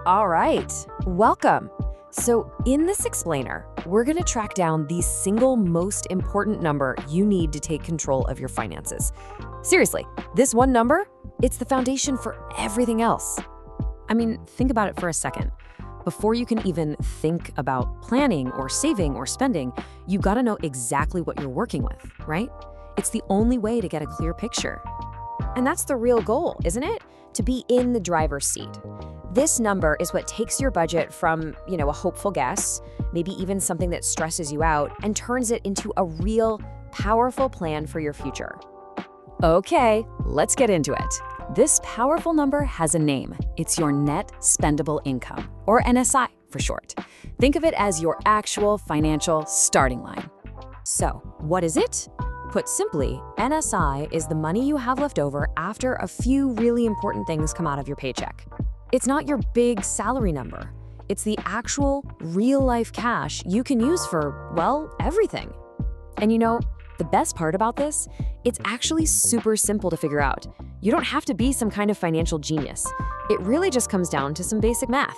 All right, welcome. So in this explainer, we're gonna track down the single most important number you need to take control of your finances. Seriously, this one number, it's the foundation for everything else. I mean, think about it for a second. Before you can even think about planning or saving or spending, you gotta know exactly what you're working with, right? It's the only way to get a clear picture. And that's the real goal, isn't it? To be in the driver's seat. This number is what takes your budget from, a hopeful guess, maybe even something that stresses you out, and turns it into a real, powerful plan for your future. Okay, let's get into it. This powerful number has a name. It's your net spendable income, or NSI for short. Think of it as your actual financial starting line. So, what is it? Put simply, NSI is the money you have left over after a few really important things come out of your paycheck. It's not your big salary number. It's the actual, real-life cash you can use for, well, everything. And the best part about this? It's actually super simple to figure out. You don't have to be some kind of financial genius. It really just comes down to some basic math.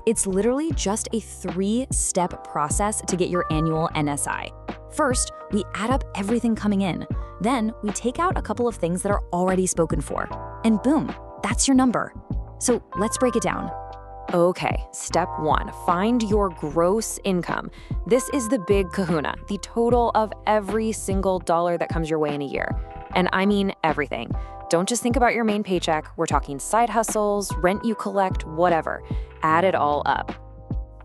It's literally just a 3-step process to get your annual NSI. First, we add up everything coming in. Then, we take out a couple of things that are already spoken for. And boom, that's your number. So let's break it down. Okay, step 1, find your gross income. This is the big kahuna, the total of every single dollar that comes your way in a year. And I mean everything. Don't just think about your main paycheck. We're talking side hustles, rent you collect, whatever. Add it all up.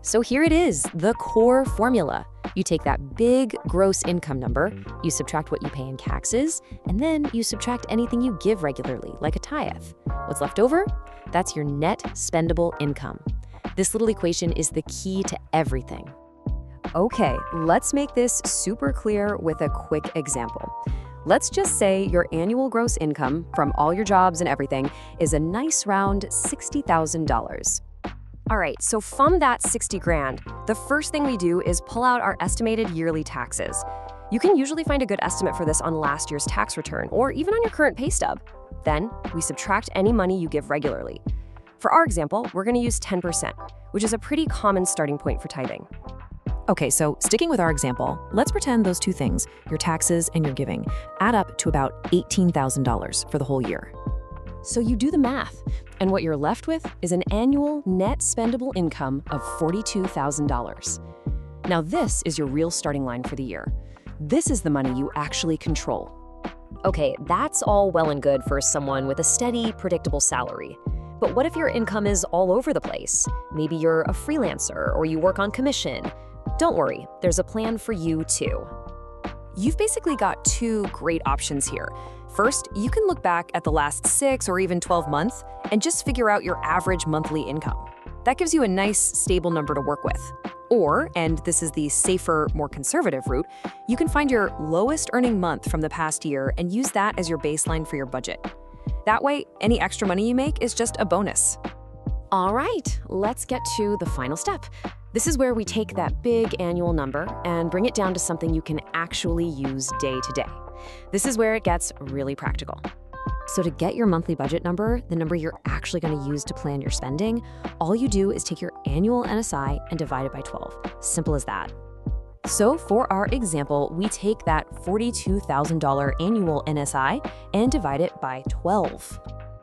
So here it is, the core formula. You take that big gross income number, you subtract what you pay in taxes, and then you subtract anything you give regularly, like a tithe. What's left over? That's your net spendable income. This little equation is the key to everything. Okay, let's make this super clear with a quick example. Let's just say your annual gross income from all your jobs and everything is a nice round $60,000. All right, so from that 60 grand, the first thing we do is pull out our estimated yearly taxes. You can usually find a good estimate for this on last year's tax return or even on your current pay stub. Then we subtract any money you give regularly. For our example, we're gonna use 10%, which is a pretty common starting point for tithing. Okay, so sticking with our example, let's pretend those two things, your taxes and your giving, add up to about $18,000 for the whole year. So you do the math, and what you're left with is an annual net spendable income of $42,000. Now this is your real starting line for the year. This is the money you actually control. Okay, that's all well and good for someone with a steady, predictable salary. But what if your income is all over the place? Maybe you're a freelancer or you work on commission. Don't worry, there's a plan for you too. You've basically got 2 great options here. First, you can look back at the last 6 or even 12 months and just figure out your average monthly income. That gives you a nice, stable number to work with. Or, and this is the safer, more conservative route, you can find your lowest earning month from the past year and use that as your baseline for your budget. That way, any extra money you make is just a bonus. All right, let's get to the final step. This is where we take that big annual number and bring it down to something you can actually use day to day. This is where it gets really practical. So to get your monthly budget number, the number you're actually going to use to plan your spending, all you do is take your annual NSI and divide it by 12. Simple as that. So for our example, we take that $42,000 annual NSI and divide it by 12.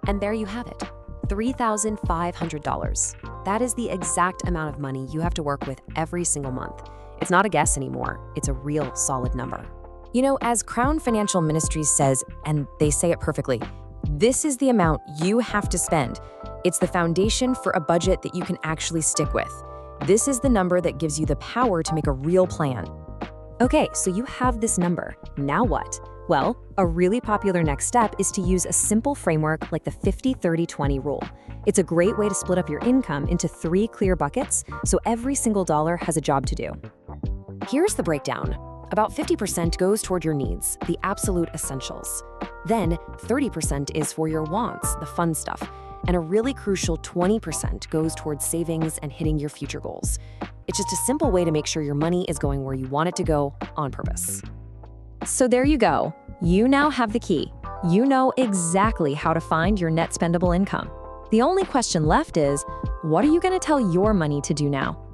And there you have it, $3,500. That is the exact amount of money you have to work with every single month. It's not a guess anymore, it's a real solid number. As Crown Financial Ministries says, and they say it perfectly, this is the amount you have to spend. It's the foundation for a budget that you can actually stick with. This is the number that gives you the power to make a real plan. Okay, so you have this number. Now what? Well, a really popular next step is to use a simple framework like the 50-30-20 rule. It's a great way to split up your income into 3 clear buckets, so every single dollar has a job to do. Here's the breakdown. About 50% goes toward your needs, the absolute essentials. Then 30% is for your wants, the fun stuff. And a really crucial 20% goes towards savings and hitting your future goals. It's just a simple way to make sure your money is going where you want it to go on purpose. So there you go. You now have the key. You know exactly how to find your net spendable income. The only question left is, What are you going to tell your money to do now?